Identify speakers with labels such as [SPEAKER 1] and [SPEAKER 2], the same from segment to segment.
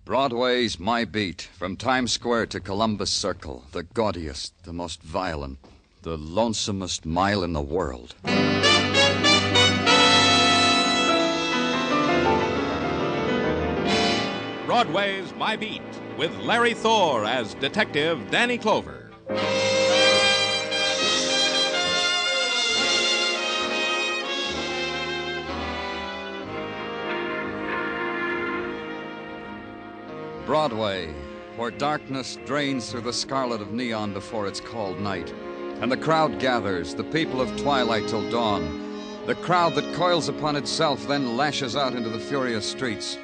[SPEAKER 1] Broadway's my beat, from Times Square to Columbus Circle, the gaudiest, the most violent, the lonesomest mile in the world.
[SPEAKER 2] Broadway's My Beat, with Larry Thor as Detective Danny Clover.
[SPEAKER 1] Broadway, where darkness drains through the scarlet of neon before it's called night, and the crowd gathers, the people of twilight till dawn, the crowd that coils upon itself, then lashes out into the furious streets.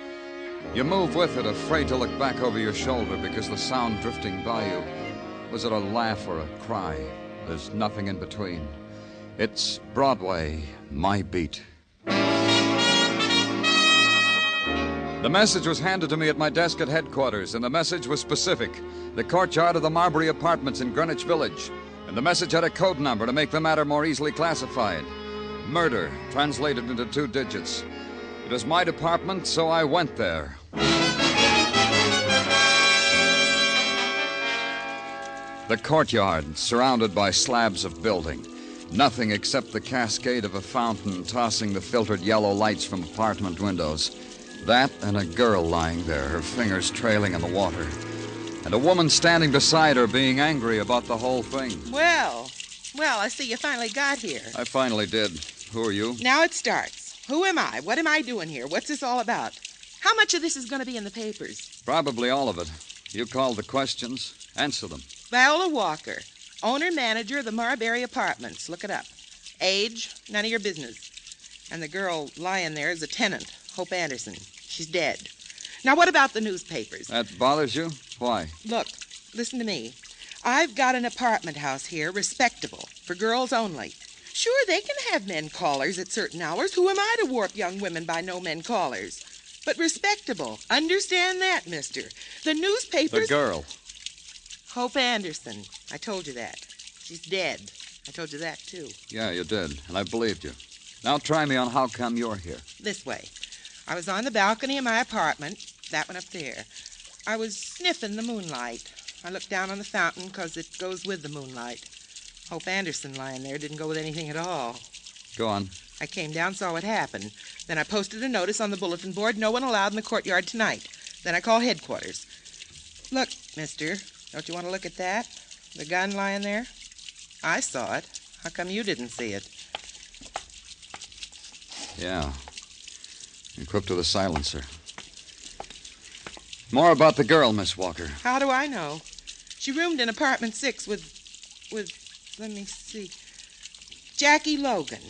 [SPEAKER 1] You move with it, afraid to look back over your shoulder because the sound drifting by you, was it a laugh or a cry? There's nothing in between. It's Broadway, my beat. The message was handed to me at my desk at headquarters, and the message was specific. The courtyard of the Marbury Apartments in Greenwich Village. And the message had a code number to make the matter more easily classified. Murder, translated into 2 digits. It was my department, so I went there. The courtyard, surrounded by slabs of building. Nothing except the cascade of a fountain tossing the filtered yellow lights from apartment windows. That and a girl lying there, her fingers trailing in the water. And a woman standing beside her being angry about the whole thing.
[SPEAKER 3] Well, I see you finally got here.
[SPEAKER 1] I finally did. Who are you?
[SPEAKER 3] Now it starts. Who am I? What am I doing here? What's this all about? How much of this is going to be in the papers?
[SPEAKER 1] Probably all of it. You called the questions. Answer them.
[SPEAKER 3] Viola Walker, owner-manager of the Marbury Apartments. Look it up. Age, none of your business. And the girl lying there is a tenant, Hope Anderson. She's dead. Now, what about the newspapers?
[SPEAKER 1] That bothers you? Why?
[SPEAKER 3] Look, listen to me. I've got an apartment house here, respectable, for girls only. Sure, they can have men callers at certain hours. Who am I to warp young women by no men callers? But respectable. Understand that, mister. The newspapers...
[SPEAKER 1] The girl.
[SPEAKER 3] Hope Anderson. I told you that. She's dead. I told you that, too.
[SPEAKER 1] Yeah, you did, and I believed you. Now try me on how come you're here.
[SPEAKER 3] This way. I was on the balcony of my apartment, that one up there. I was sniffing the moonlight. I looked down on the fountain because it goes with the moonlight. Hope Anderson lying there didn't go with anything at all.
[SPEAKER 1] Go on.
[SPEAKER 3] I came down, saw what happened. Then I posted a notice on the bulletin board, no one allowed in the courtyard tonight. Then I called headquarters. Look, mister, don't you want to look at that? The gun lying there? I saw it. How come you didn't see it?
[SPEAKER 1] Yeah. Equipped with a silencer. More about the girl, Miss Walker.
[SPEAKER 3] How do I know? She roomed in apartment 6 with, let me see, Jackie Logan.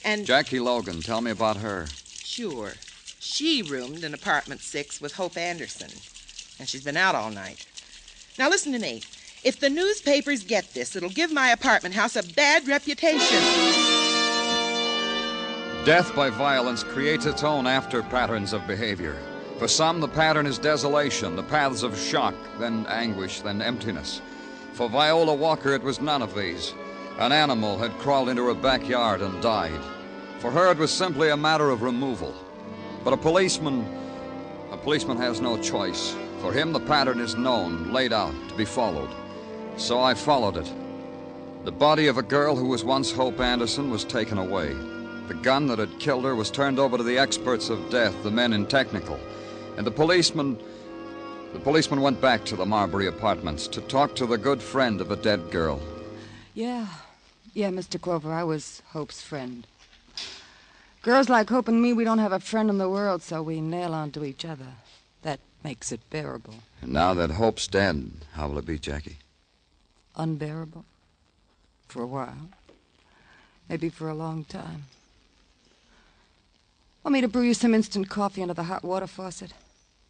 [SPEAKER 3] And
[SPEAKER 1] Jackie Logan, tell me about her.
[SPEAKER 3] Sure. She roomed in apartment 6 with Hope Anderson. And she's been out all night. Now listen to me. If the newspapers get this, it'll give my apartment house a bad reputation.
[SPEAKER 1] Death by violence creates its own after patterns of behavior. For some, the pattern is desolation, the paths of shock, then anguish, then emptiness. For Viola Walker, it was none of these. An animal had crawled into her backyard and died. For her, it was simply a matter of removal. But a policeman has no choice. For him, the pattern is known, laid out, to be followed. So I followed it. The body of a girl who was once Hope Anderson was taken away. The gun that had killed her was turned over to the experts of death, the men in technical. And the policeman went back to the Marbury Apartments to talk to the good friend of a dead girl.
[SPEAKER 4] Yeah, Mr. Clover, I was Hope's friend. Girls like Hope and me, we don't have a friend in the world, so we nail onto each other. That makes it bearable.
[SPEAKER 1] And now that Hope's dead, how will it be, Jackie?
[SPEAKER 4] Unbearable. For a while. Maybe for a long time. Want me to brew you some instant coffee under the hot water faucet?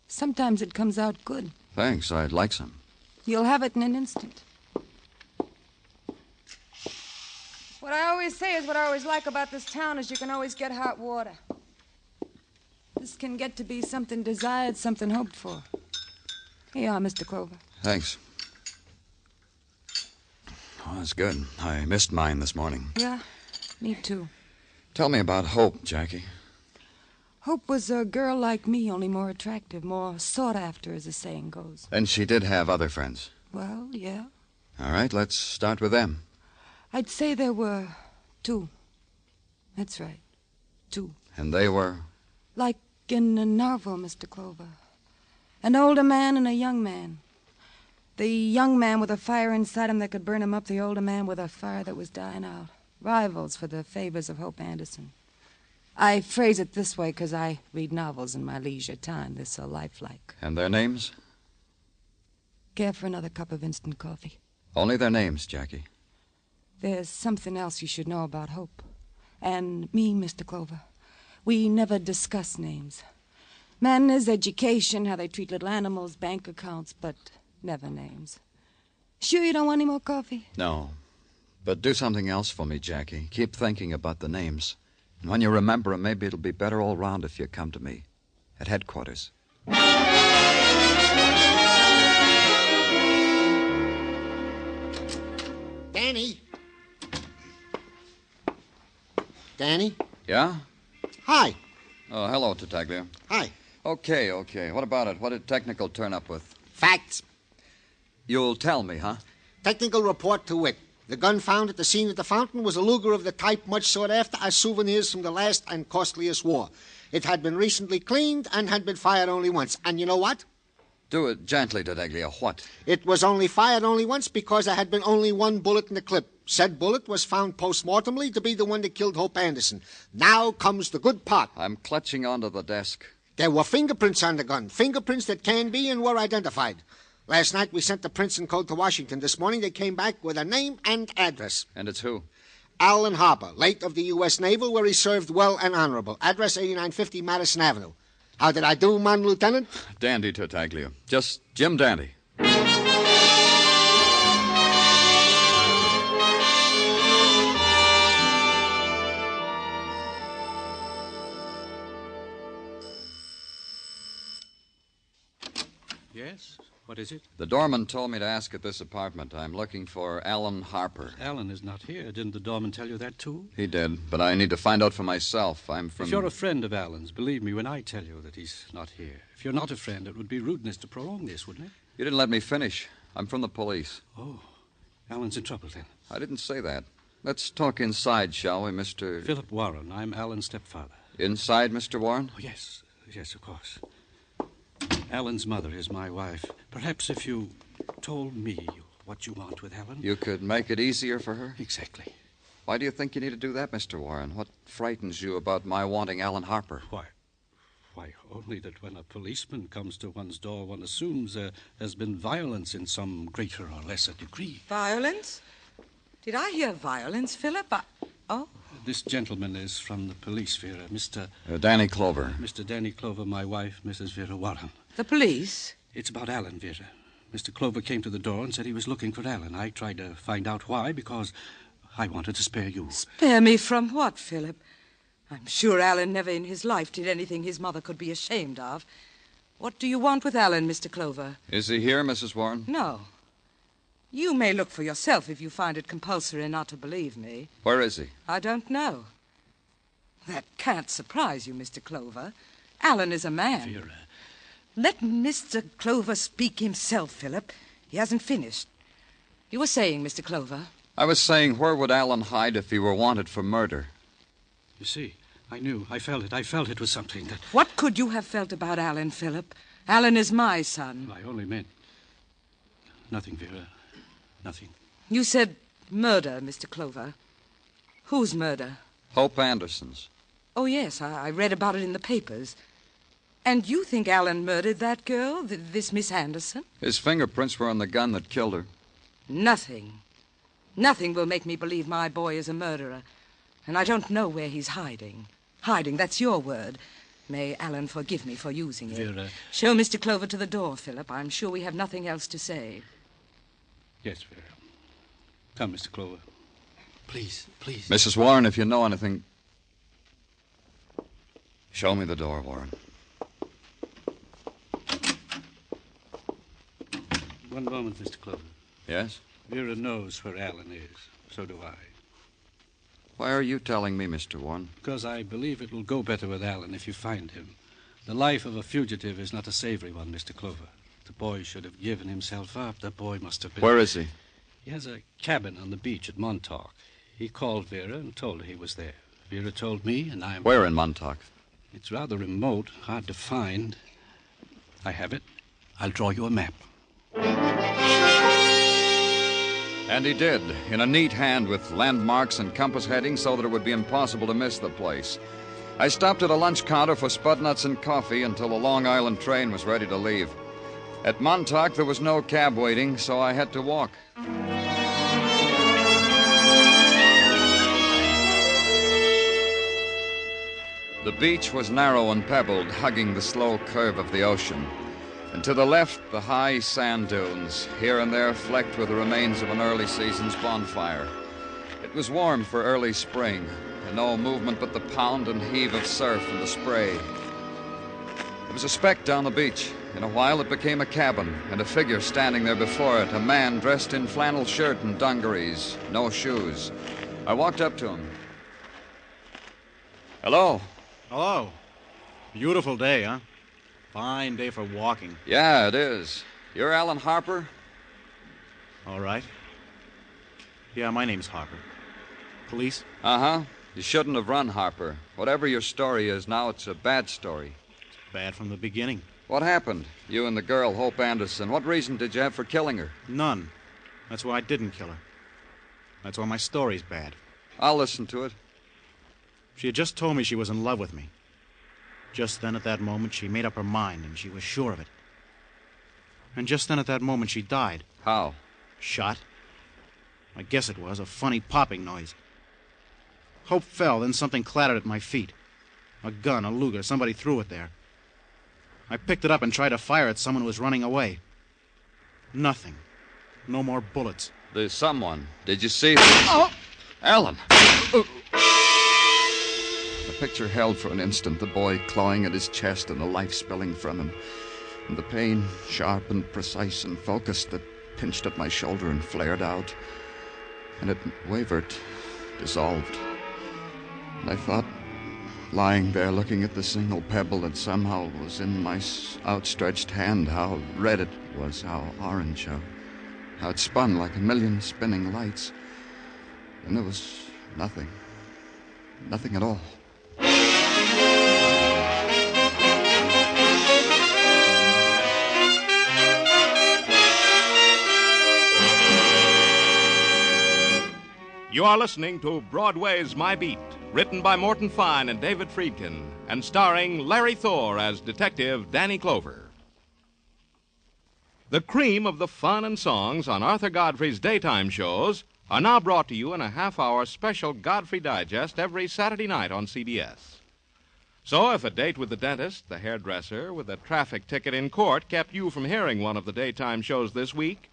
[SPEAKER 4] Sometimes it comes out good.
[SPEAKER 1] Thanks, I'd like some.
[SPEAKER 4] You'll have it in an instant. What I always say is what I always like about this town is you can always get hot water. This can get to be something desired, something hoped for. Here you are, Mr. Clover.
[SPEAKER 1] Thanks. Oh, that's good. I missed mine this morning.
[SPEAKER 4] Yeah, me too.
[SPEAKER 1] Tell me about Hope, Jackie.
[SPEAKER 4] Hope was a girl like me, only more attractive, more sought after, as the saying goes.
[SPEAKER 1] And she did have other friends.
[SPEAKER 4] Well, yeah.
[SPEAKER 1] All right, let's start with them.
[SPEAKER 4] I'd say there were 2. That's right. 2.
[SPEAKER 1] And they were?
[SPEAKER 4] Like in a novel, Mr. Clover. An older man and a young man. The young man with a fire inside him that could burn him up, the older man with a fire that was dying out. Rivals for the favors of Hope Anderson. I phrase it this way because I read novels in my leisure time. They're so lifelike.
[SPEAKER 1] And their names?
[SPEAKER 4] Care for another cup of instant coffee?
[SPEAKER 1] Only their names, Jackie.
[SPEAKER 4] There's something else you should know about Hope. And me, Mr. Clover. We never discuss names. Manners, education, how they treat little animals, bank accounts, but never names. Sure you don't want any more coffee?
[SPEAKER 1] No. But do something else for me, Jackie. Keep thinking about the names. And when you remember 'em, maybe it'll be better all round if you come to me at headquarters.
[SPEAKER 5] Danny? Danny?
[SPEAKER 1] Yeah?
[SPEAKER 5] Hi.
[SPEAKER 1] Oh, hello, Tartaglia.
[SPEAKER 5] Hi.
[SPEAKER 1] Okay. What about it? What did technical turn up with?
[SPEAKER 5] Facts.
[SPEAKER 1] You'll tell me, huh?
[SPEAKER 5] Technical report to wit. The gun found at the scene at the fountain was a Luger of the type much sought after as souvenirs from the last and costliest war. It had been recently cleaned and had been fired only once. And you know what?
[SPEAKER 1] Do it gently, Tartaglia. What?
[SPEAKER 5] It was only fired only once because there had been only one bullet in the clip. Said bullet was found post-mortemly to be the one that killed Hope Anderson. Now comes the good part.
[SPEAKER 1] I'm clutching onto the desk.
[SPEAKER 5] There were fingerprints on the gun. Fingerprints that can be and were identified. Last night we sent the prints and code to Washington. This morning they came back with a name and address.
[SPEAKER 1] And it's who?
[SPEAKER 5] Alan Harper, late of the U.S. Naval, where he served well and honorable. Address 8950 Madison Avenue. How did I do, Mon Lieutenant?
[SPEAKER 1] Dandy, Tartaglia. Just Jim Dandy.
[SPEAKER 6] Yes? What is it?
[SPEAKER 1] The doorman told me to ask at this apartment. I'm looking for Alan Harper.
[SPEAKER 6] Alan is not here. Didn't the doorman tell you that, too?
[SPEAKER 1] He did, but I need to find out for myself. I'm from...
[SPEAKER 6] If you're a friend of Alan's, believe me when I tell you that he's not here. If you're not a friend, it would be rudeness to prolong this, wouldn't it?
[SPEAKER 1] You didn't let me finish. I'm from the police.
[SPEAKER 6] Oh, Alan's in trouble, then.
[SPEAKER 1] I didn't say that. Let's talk inside, shall we, Mr...
[SPEAKER 6] Philip Warren. I'm Alan's stepfather.
[SPEAKER 1] Inside, Mr. Warren?
[SPEAKER 6] Oh, yes. Yes, of course. Alan's mother is my wife. Perhaps if you told me what you want with Alan...
[SPEAKER 1] You could make it easier for her?
[SPEAKER 6] Exactly.
[SPEAKER 1] Why do you think you need to do that, Mr. Warren? What frightens you about my wanting Alan Harper?
[SPEAKER 6] Why, only that when a policeman comes to one's door, one assumes there has been violence in some greater or lesser degree.
[SPEAKER 7] Violence? Did I hear violence, Philip? Oh.
[SPEAKER 6] This gentleman is from the police, Vera. Mr.
[SPEAKER 1] Danny Clover.
[SPEAKER 6] Mr. Danny Clover, my wife, Mrs. Vera Warren.
[SPEAKER 7] The police?
[SPEAKER 6] It's about Alan, Vera. Mr. Clover came to the door and said he was looking for Alan. I tried to find out why, because I wanted to spare you.
[SPEAKER 7] Spare me from what, Philip? I'm sure Alan never in his life did anything his mother could be ashamed of. What do you want with Alan, Mr. Clover?
[SPEAKER 1] Is he here, Mrs. Warren?
[SPEAKER 7] No. You may look for yourself if you find it compulsory not to believe me.
[SPEAKER 1] Where is he?
[SPEAKER 7] I don't know. That can't surprise you, Mr. Clover. Alan is a man.
[SPEAKER 6] Vera.
[SPEAKER 7] Let Mr. Clover speak himself, Philip. He hasn't finished. You were saying, Mr. Clover?
[SPEAKER 1] I was saying, where would Alan hide if he were wanted for murder?
[SPEAKER 6] You see, I knew. I felt it. I felt it was something that...
[SPEAKER 7] What could you have felt about Alan, Philip? Alan is my son.
[SPEAKER 6] I only meant... Nothing, Vera. Nothing.
[SPEAKER 7] You said murder, Mr. Clover. Whose murder?
[SPEAKER 1] Hope Anderson's.
[SPEAKER 7] Oh, yes, I read about it in the papers. And you think Alan murdered that girl, this Miss Anderson?
[SPEAKER 1] His fingerprints were on the gun that killed her.
[SPEAKER 7] Nothing. Nothing will make me believe my boy is a murderer. And I don't know where he's hiding. Hiding, that's your word. May Alan forgive me for using it.
[SPEAKER 6] Vera.
[SPEAKER 7] Show Mr. Clover to the door, Philip. I'm sure we have nothing else to say.
[SPEAKER 6] Yes, Vera. Come, Mr. Clover. Please, please.
[SPEAKER 1] Mrs. Warren, if you know anything... Show me the door, Warren.
[SPEAKER 6] One moment, Mr. Clover.
[SPEAKER 1] Yes?
[SPEAKER 6] Vera knows where Alan is. So do I.
[SPEAKER 1] Why are you telling me, Mr. Warren?
[SPEAKER 6] Because I believe it will go better with Alan if you find him. The life of a fugitive is not a savory one, Mr. Clover. The boy should have given himself up. The boy must have been...
[SPEAKER 1] Where is he?
[SPEAKER 6] He has a cabin on the beach at Montauk. He called Vera and told her he was there. Vera told me, and I'm...
[SPEAKER 1] Where in Montauk?
[SPEAKER 6] It's rather remote, hard to find. I have it. I'll draw you a map.
[SPEAKER 1] And he did, in a neat hand with landmarks and compass headings so that it would be impossible to miss the place. I stopped at a lunch counter for spud nuts and coffee until the Long Island train was ready to leave. At Montauk, there was no cab waiting, so I had to walk. The beach was narrow and pebbled, hugging the slow curve of the ocean. And to the left, the high sand dunes, here and there flecked with the remains of an early season's bonfire. It was warm for early spring, and no movement but the pound and heave of surf and the spray. There was a speck down the beach. In a while, it became a cabin, and a figure standing there before it, a man dressed in flannel shirt and dungarees, no shoes. I walked up to him. Hello.
[SPEAKER 8] Hello. Beautiful day, huh? Fine day for walking.
[SPEAKER 1] Yeah, it is. You're Alan Harper?
[SPEAKER 8] All right. Yeah, my name's Harper. Police?
[SPEAKER 1] Uh-huh. You shouldn't have run, Harper. Whatever your story is, now it's a bad story.
[SPEAKER 8] It's bad from the beginning.
[SPEAKER 1] What happened? You and the girl, Hope Anderson. What reason did you have for killing her?
[SPEAKER 8] None. That's why I didn't kill her. That's why my story's bad.
[SPEAKER 1] I'll listen to it.
[SPEAKER 8] She had just told me she was in love with me. Just then, at that moment, she made up her mind, and she was sure of it. And just then, at that moment, she died.
[SPEAKER 1] How?
[SPEAKER 8] Shot. I guess it was. A funny popping noise. Hope fell, then something clattered at my feet. A gun, a Luger. Somebody threw it there. I picked it up and tried to fire at someone who was running away. Nothing. No more bullets.
[SPEAKER 1] There's someone. Did you see them? Oh! Alan! The picture held for an instant, the boy clawing at his chest and the life spilling from him. And the pain, sharp and precise and focused, that pinched at my shoulder and flared out. And it wavered, dissolved. And I thought, lying there looking at the single pebble that somehow was in my outstretched hand, how red it was, how orange, how it spun like a million spinning lights. And there was nothing. Nothing at all.
[SPEAKER 2] You are listening to Broadway's My Beat, written by Morton Fine and David Friedkin, and starring Larry Thor as Detective Danny Clover. The cream of the fun and songs on Arthur Godfrey's daytime shows are now brought to you in a half-hour special Godfrey Digest every Saturday night on CBS. So if a date with the dentist, the hairdresser, with a traffic ticket in court kept you from hearing one of the daytime shows this week,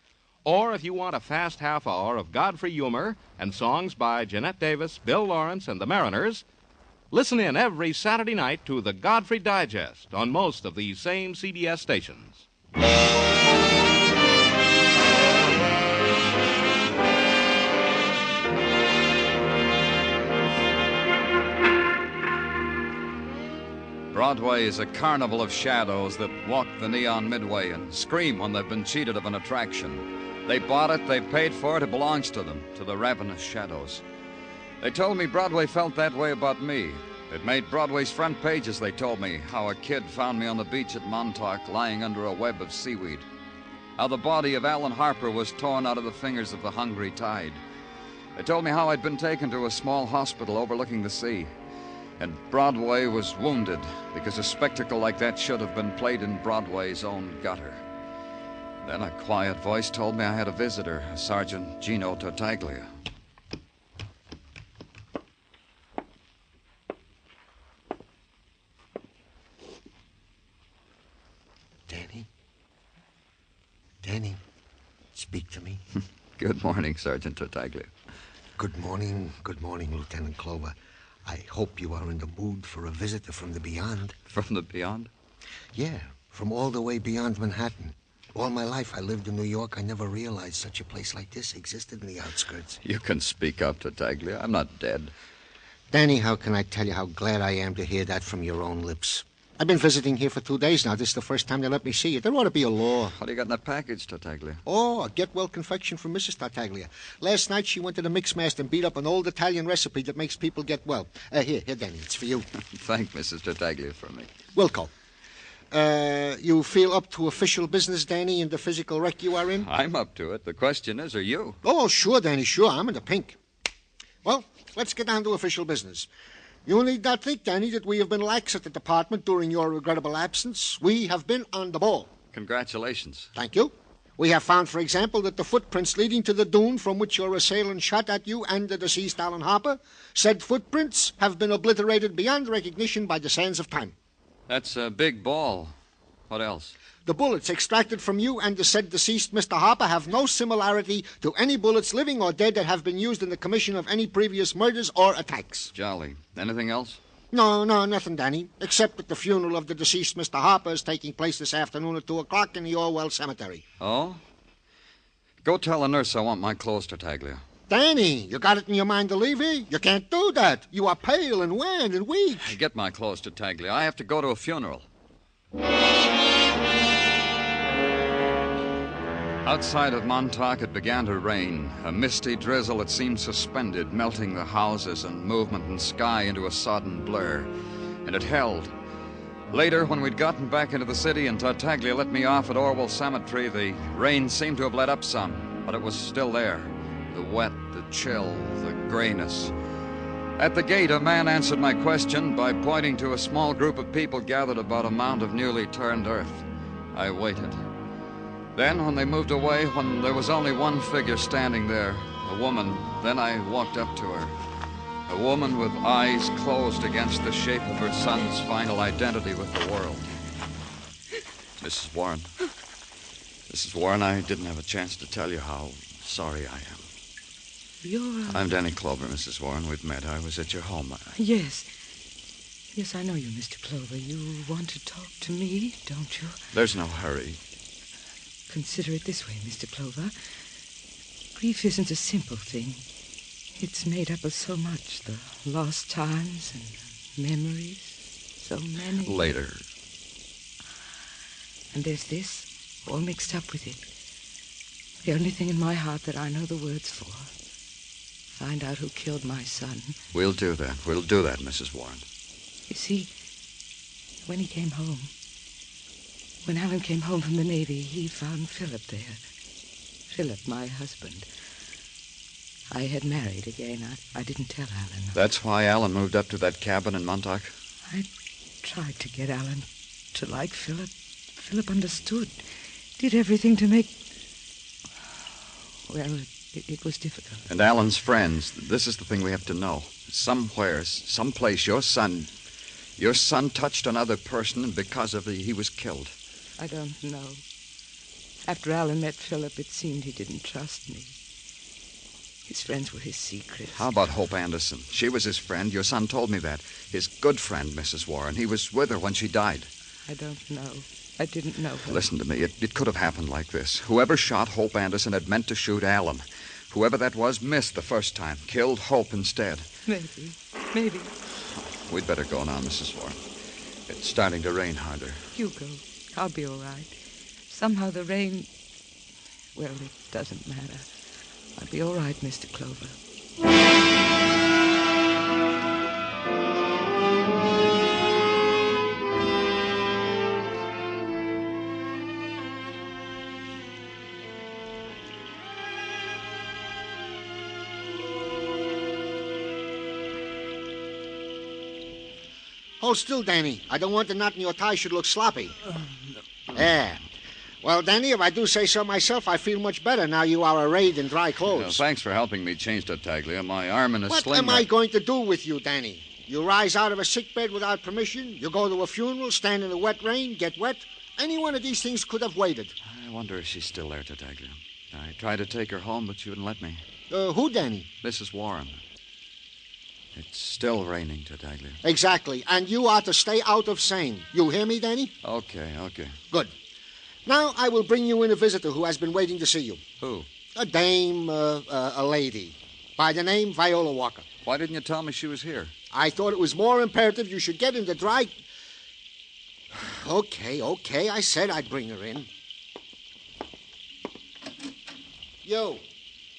[SPEAKER 2] or if you want a fast half hour of Godfrey humor and songs by Jeanette Davis, Bill Lawrence, and the Mariners, listen in every Saturday night to the Godfrey Digest on most of these same CBS stations.
[SPEAKER 1] Broadway is a carnival of shadows that walk the neon midway and scream when they've been cheated of an attraction. They bought it, they paid for it, it belongs to them, to the ravenous shadows. They told me Broadway felt that way about me. It made Broadway's front pages, they told me, how a kid found me on the beach at Montauk lying under a web of seaweed. How the body of Alan Harper was torn out of the fingers of the hungry tide. They told me how I'd been taken to a small hospital overlooking the sea. And Broadway was wounded because a spectacle like that should have been played in Broadway's own gutter. Then a quiet voice told me I had a visitor, Sergeant Gino Tartaglia.
[SPEAKER 5] Danny, speak to me.
[SPEAKER 1] Good morning, Sergeant Tartaglia.
[SPEAKER 5] Good morning, Lieutenant Clover. I hope you are in the mood for a visitor from the beyond.
[SPEAKER 1] From the beyond?
[SPEAKER 5] Yeah, from all the way beyond Manhattan. All my life I lived in New York. I never realized such a place like this existed in the outskirts.
[SPEAKER 1] You can speak up, Tartaglia. I'm not dead.
[SPEAKER 5] Danny, how can I tell you how glad I am to hear that from your own lips? I've been visiting here for 2 days now. This is the first time they let me see you. There ought to be a law.
[SPEAKER 1] What do you got in that package, Tartaglia?
[SPEAKER 5] Oh, a get-well confection from Mrs. Tartaglia. Last night she went to the Mixmaster and beat up an old Italian recipe that makes people get well. Here, Danny, it's for you.
[SPEAKER 1] Thank Mrs. Tartaglia for me.
[SPEAKER 5] Wilco. You feel up to official business, Danny, in the physical wreck you are in?
[SPEAKER 1] I'm up to it. The question is, are you?
[SPEAKER 5] Oh, sure, Danny, sure. I'm in the pink. Well, let's get down to official business. You need not think, Danny, that we have been lax at the department during your regrettable absence. We have been on the ball.
[SPEAKER 1] Congratulations.
[SPEAKER 5] Thank you. We have found, for example, that the footprints leading to the dune from which your assailant shot at you and the deceased Alan Harper, said footprints have been obliterated beyond recognition by the sands of time.
[SPEAKER 1] That's a big ball. What else?
[SPEAKER 5] The bullets extracted from you and the said deceased Mr. Harper have no similarity to any bullets, living or dead, that have been used in the commission of any previous murders or attacks.
[SPEAKER 1] Jolly. Anything else?
[SPEAKER 5] No, nothing, Danny, except that the funeral of the deceased Mr. Harper is taking place this afternoon at 2 o'clock in the Orwell Cemetery.
[SPEAKER 1] Oh? Go tell the nurse I want my clothes, Tartaglia.
[SPEAKER 5] Danny, you got it in your mind to leave here? You can't do that. You are pale and wan and weak.
[SPEAKER 1] Get my clothes, Tartaglia. I have to go to a funeral. Outside of Montauk, it began to rain, a misty drizzle that seemed suspended, melting the houses and movement and sky into a sodden blur. And it held. Later, when we'd gotten back into the city and Tartaglia let me off at Orwell Cemetery, the rain seemed to have let up some, but it was still there. The wet, the chill, the grayness. At the gate, a man answered my question by pointing to a small group of people gathered about a mound of newly turned earth. I waited. Then, when they moved away, when there was only one figure standing there, a woman, then I walked up to her. A woman with eyes closed against the shape of her son's final identity with the world. Mrs. Warren. Mrs. Warren, I didn't have a chance to tell you how sorry I am. I'm Danny Clover, Mrs. Warren. We've met. I was at your home.
[SPEAKER 7] Yes. Yes, I know you, Mr. Clover. You want to talk to me, don't you?
[SPEAKER 1] There's no hurry.
[SPEAKER 7] Consider it this way, Mr. Clover. Grief isn't a simple thing. It's made up of so much. The lost times and memories. So many.
[SPEAKER 1] Later.
[SPEAKER 7] And there's this, all mixed up with it. The only thing in my heart that I know the words for. Find out who killed my son.
[SPEAKER 1] We'll do that. We'll do that, Mrs. Warren.
[SPEAKER 7] You see, when he came home, when Alan came home from the Navy, he found Philip there. Philip, my husband. I had married again. I didn't tell Alan.
[SPEAKER 1] That's why Alan moved up to that cabin in Montauk?
[SPEAKER 7] I tried to get Alan to like Philip. Philip understood. Did everything to make... Well, it was difficult.
[SPEAKER 1] And Alan's friends, this is the thing we have to know. Somewhere, someplace, your son touched another person, and because of it, he was killed.
[SPEAKER 7] I don't know. After Alan met Philip, it seemed he didn't trust me. His friends were his secrets.
[SPEAKER 1] How about Hope Anderson? She was his friend. Your son told me that. His good friend, Mrs. Warren. He was with her when she died.
[SPEAKER 7] I don't know. I didn't know her.
[SPEAKER 1] Listen to me. It could have happened like this. Whoever shot Hope Anderson had meant to shoot Alan. Whoever that was missed the first time. Killed Hope instead.
[SPEAKER 7] Maybe.
[SPEAKER 1] We'd better go now, Mrs. Warren. It's starting to rain harder.
[SPEAKER 7] You go. I'll be all right. Somehow the rain... Well, it doesn't matter. I'll be all right, Mr. Clover.
[SPEAKER 5] Hold still, Danny. I don't want the knot in your tie should look sloppy. There. Well, Danny, if I do say so myself, I feel much better now you are arrayed in dry clothes.
[SPEAKER 1] Thanks for helping me change Tartaglia. My arm in a sling.
[SPEAKER 5] What am I going to do with you, Danny? You rise out of a sickbed without permission. You go to a funeral, stand in the wet rain, get wet. Any one of these things could have waited.
[SPEAKER 1] I wonder if she's still there, Tartaglia. I tried to take her home, but she wouldn't let me.
[SPEAKER 5] Who, Danny?
[SPEAKER 1] Mrs. Warren. It's still raining, Tartaglia.
[SPEAKER 5] Exactly. And you are to stay out of Seine. You hear me, Danny?
[SPEAKER 1] Okay.
[SPEAKER 5] Good. Now I will bring you in a visitor who has been waiting to see you.
[SPEAKER 1] Who?
[SPEAKER 5] A dame, a lady. By the name Viola Walker.
[SPEAKER 1] Why didn't you tell me she was here?
[SPEAKER 5] I thought it was more imperative you should get in the dry... Okay. I said I'd bring her in. You,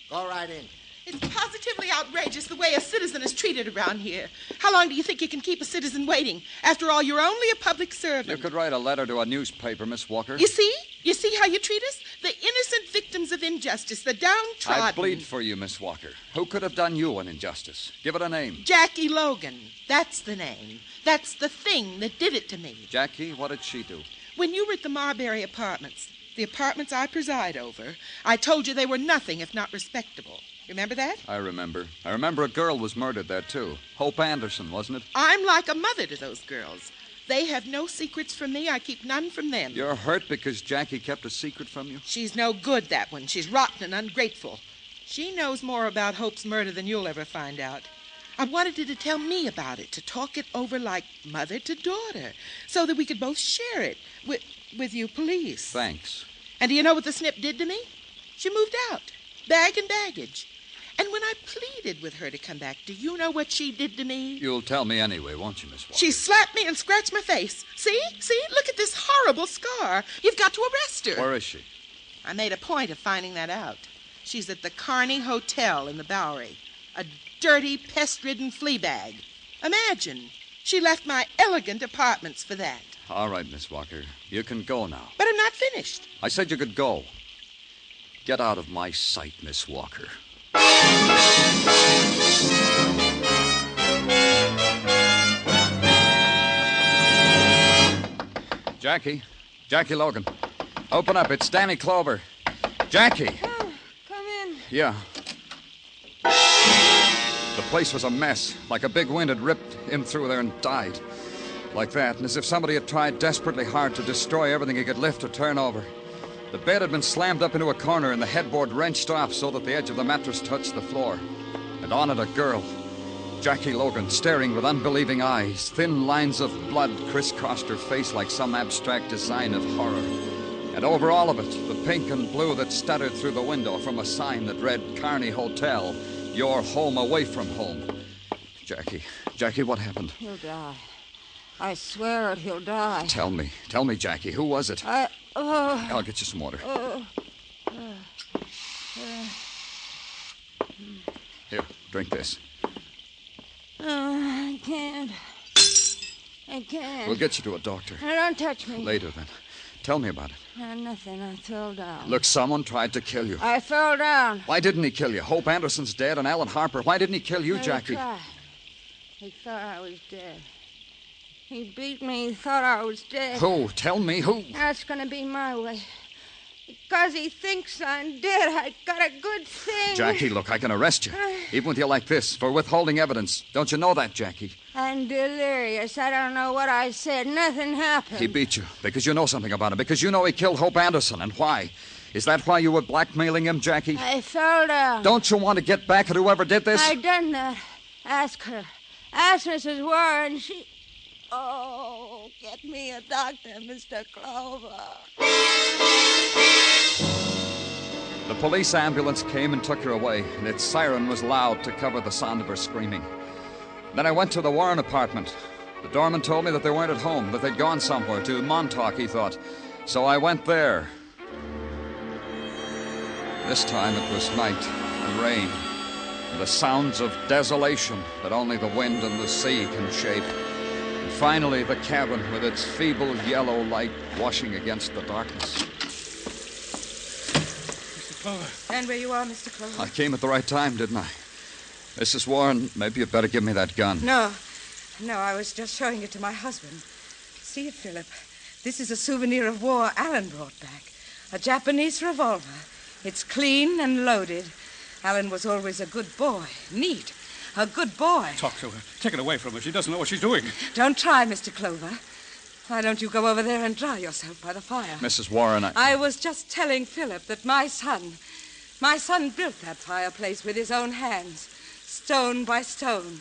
[SPEAKER 5] go right in.
[SPEAKER 3] It's positively outrageous the way a citizen is treated around here. How long do you think you can keep a citizen waiting? After all, you're only a public servant.
[SPEAKER 1] You could write a letter to a newspaper, Miss Walker.
[SPEAKER 3] You see? You see how you treat us? The innocent victims of injustice, the downtrodden.
[SPEAKER 1] I plead for you, Miss Walker. Who could have done you an injustice? Give it a name.
[SPEAKER 3] Jackie Logan. That's the name. That's the thing that did it to me.
[SPEAKER 1] Jackie, what did she do?
[SPEAKER 3] When you were at the Marbury Apartments, the apartments I preside over, I told you they were nothing if not respectable. Remember that?
[SPEAKER 1] I remember. I remember a girl was murdered there, too. Hope Anderson, wasn't it?
[SPEAKER 3] I'm like a mother to those girls. They have no secrets from me. I keep none from them.
[SPEAKER 1] You're hurt because Jackie kept a secret from you?
[SPEAKER 3] She's no good, that one. She's rotten and ungrateful. She knows more about Hope's murder than you'll ever find out. I wanted her to tell me about it, to talk it over like mother to daughter, so that we could both share it with you police.
[SPEAKER 1] Thanks.
[SPEAKER 3] And do you know what the snip did to me? She moved out, bag and baggage. And when I pleaded with her to come back, do you know what she did to me?
[SPEAKER 1] You'll tell me anyway, won't you, Miss Walker?
[SPEAKER 3] She slapped me and scratched my face. See? Look at this horrible scar. You've got to arrest her.
[SPEAKER 1] Where is she?
[SPEAKER 3] I made a point of finding that out. She's at the Kearney Hotel in the Bowery. A dirty, pest-ridden flea bag. Imagine. She left my elegant apartments for that.
[SPEAKER 1] All right, Miss Walker. You can go now.
[SPEAKER 3] But I'm not finished.
[SPEAKER 1] I said you could go. Get out of my sight, Miss Walker. Jackie Logan. Open up. It's Danny Clover. Jackie.
[SPEAKER 4] Oh, come in.
[SPEAKER 1] Yeah. The place was a mess. Like a big wind had ripped him through there and died. Like that, and as if somebody had tried desperately hard to destroy everything he could lift or turn over. The bed had been slammed up into a corner and the headboard wrenched off so that the edge of the mattress touched the floor. And on it a girl, Jackie Logan, staring with unbelieving eyes. Thin lines of blood crisscrossed her face like some abstract design of horror. And over all of it, the pink and blue that stuttered through the window from a sign that read, Kearney Hotel, your home away from home. Jackie, what happened?
[SPEAKER 4] He'll die. I swear it, he'll die.
[SPEAKER 1] Tell me, Jackie, who was it? I'll get you some water. Here, drink this.
[SPEAKER 4] I can't.
[SPEAKER 1] We'll get you to a doctor.
[SPEAKER 4] Don't touch me.
[SPEAKER 1] Later, then. Tell me about it.
[SPEAKER 4] Nothing. I fell down.
[SPEAKER 1] Look, someone tried to kill you.
[SPEAKER 4] I fell down.
[SPEAKER 1] Why didn't he kill you? Hope Anderson's dead and Alan Harper. Why didn't he kill you, Jackie?
[SPEAKER 4] He thought I was dead. He beat me. He thought I was dead.
[SPEAKER 1] Who? Tell me who.
[SPEAKER 4] That's going to be my way. Because he thinks I'm dead, I got a good thing.
[SPEAKER 1] Jackie, look, I can arrest you. Even with you like this, for withholding evidence. Don't you know that, Jackie?
[SPEAKER 4] I'm delirious. I don't know what I said. Nothing happened.
[SPEAKER 1] He beat you because you know something about him. Because you know he killed Hope Anderson. And why? Is that why you were blackmailing him, Jackie?
[SPEAKER 4] I fell down.
[SPEAKER 1] Don't you want to get back at whoever did this?
[SPEAKER 4] I done that. Ask her. Ask Mrs. Warren. She... Oh, get me a doctor, Mr. Clover.
[SPEAKER 1] The police ambulance came and took her away, and its siren was loud to cover the sound of her screaming. Then I went to the Warren apartment. The doorman told me that they weren't at home, that they'd gone somewhere, to Montauk, he thought. So I went there. This time it was night and rain, and the sounds of desolation that only the wind and the sea can shape. And finally, the cabin with its feeble yellow light washing against the darkness.
[SPEAKER 6] Mr. Clover.
[SPEAKER 4] Stand where you are, Mr. Clover.
[SPEAKER 1] I came at the right time, didn't I? Mrs. Warren, maybe you'd better give me that gun.
[SPEAKER 7] No, I was just showing it to my husband. See it, Philip. This is a souvenir of war Alan brought back. A Japanese revolver. It's clean and loaded. Alan was always a good boy. Neat. A good boy.
[SPEAKER 6] Talk to her. Take it away from her. She doesn't know what she's doing.
[SPEAKER 7] Don't try, Mr. Clover. Why don't you go over there and dry yourself by the fire?
[SPEAKER 1] Mrs. Warren,
[SPEAKER 7] I was just telling Philip that my son built that fireplace with his own hands, stone by stone.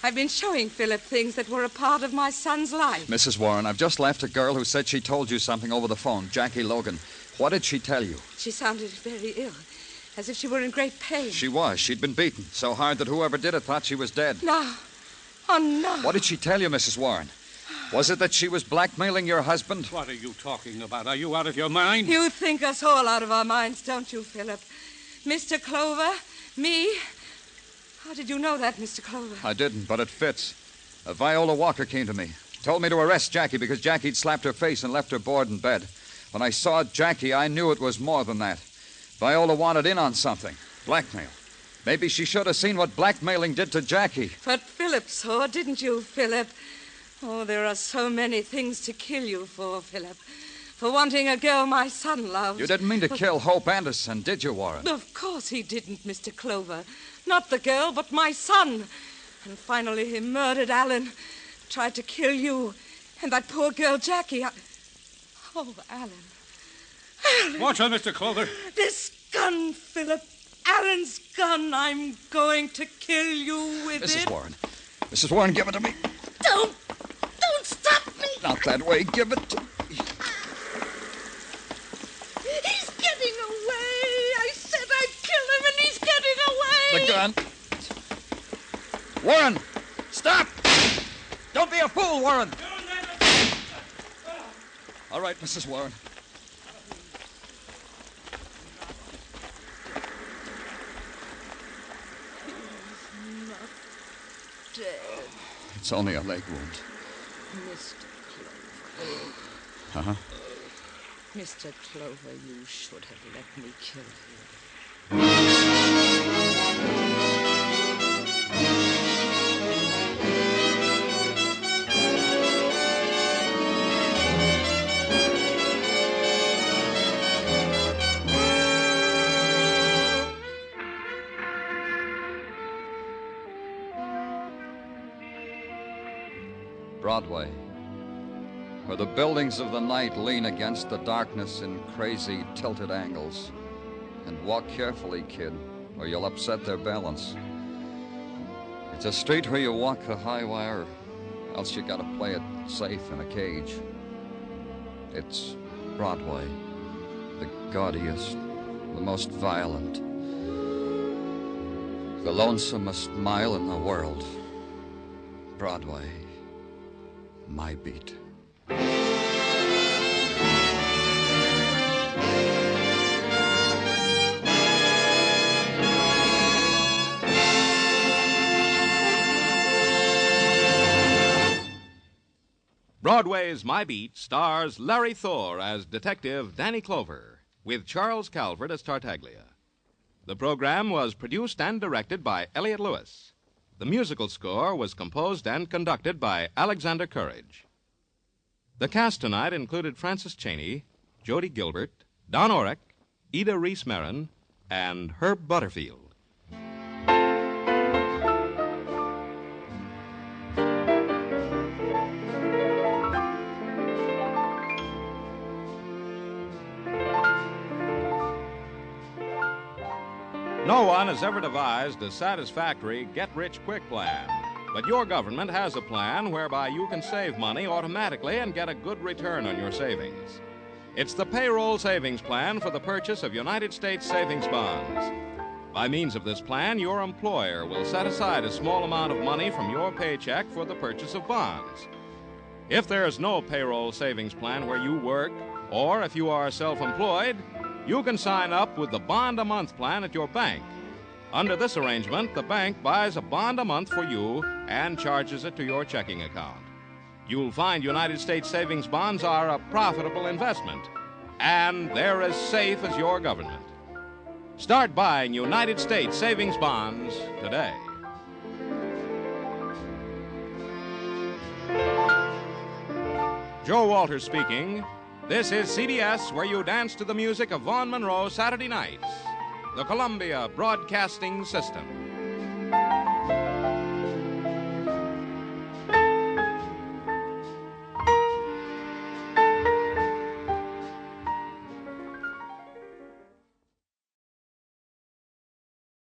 [SPEAKER 7] I've been showing Philip things that were a part of my son's life.
[SPEAKER 1] Mrs. Warren, I've just left a girl who said she told you something over the phone, Jackie Logan. What did she tell you?
[SPEAKER 7] She sounded very ill, as if she were in great pain.
[SPEAKER 1] She was. She'd been beaten so hard that whoever did it thought she was dead.
[SPEAKER 7] Now
[SPEAKER 4] Oh, no.
[SPEAKER 1] What did she tell you, Mrs. Warren? Was it that she was blackmailing your husband?
[SPEAKER 6] What are you talking about? Are you out of your mind?
[SPEAKER 4] You think us all out of our minds, don't you, Philip? Mr. Clover, me. How did you know that, Mr. Clover?
[SPEAKER 1] I didn't, but it fits. Viola Walker came to me. Told me to arrest Jackie because Jackie'd slapped her face and left her board in bed. When I saw Jackie, I knew it was more than that. Viola wanted in on something. Blackmail. Maybe she should have seen what blackmailing did to Jackie.
[SPEAKER 4] But Philip saw, didn't you, Philip? Oh, there are so many things to kill you for, Philip. For wanting a girl my son loves.
[SPEAKER 1] You didn't mean to kill Hope Anderson, did you, Warren?
[SPEAKER 4] Of course he didn't, Mr. Clover. Not the girl, but my son. And finally he murdered Alan. Tried to kill you. And that poor girl, Jackie. Oh, Alan.
[SPEAKER 6] Watch her, Mr. Clover.
[SPEAKER 4] This gun, Philip. Alan's gun. I'm going to kill you with it.
[SPEAKER 1] Mrs. Warren. Mrs. Warren, give it to me.
[SPEAKER 4] Don't stop me.
[SPEAKER 1] Not that way. Give it to me.
[SPEAKER 4] He's getting away. I said I'd kill him, and he's getting away.
[SPEAKER 1] The gun. Warren, stop! Don't be a fool, Warren. All right, Mrs. Warren.
[SPEAKER 4] He's not dead.
[SPEAKER 1] It's only a leg wound.
[SPEAKER 4] Mr. Clover.
[SPEAKER 1] Uh-huh.
[SPEAKER 4] Mr. Clover, you should have let me kill him.
[SPEAKER 1] Broadway, where the buildings of the night lean against the darkness in crazy, tilted angles. And walk carefully, kid, or you'll upset their balance. It's a street where you walk the high wire, or else you gotta play it safe in a cage. It's Broadway, the gaudiest, the most violent, the lonesomest mile in the world. Broadway, my beat.
[SPEAKER 2] Broadway's My Beat stars Larry Thor as Detective Danny Clover, with Charles Calvert as Tartaglia. The program was produced and directed by Elliott Lewis. The musical score was composed and conducted by Alexander Courage. The cast tonight included Francis Cheney, Jody Gilbert, Don Orrick, Ida Reese-Marin, and Herb Butterfield. No one has ever devised a satisfactory get-rich-quick plan. But your government has a plan whereby you can save money automatically and get a good return on your savings. It's the payroll savings plan for the purchase of United States savings bonds. By means of this plan, your employer will set aside a small amount of money from your paycheck for the purchase of bonds. If there's no payroll savings plan where you work, or if you are self-employed, you can sign up with the bond-a-month plan at your bank. Under this arrangement, the bank buys a bond a month for you and charges it to your checking account. You'll find United States savings bonds are a profitable investment, and they're as safe as your government. Start buying United States savings bonds today. Joe Walters speaking. This is CBS, where you dance to the music of Vaughn Monroe Saturday nights. The Columbia Broadcasting System.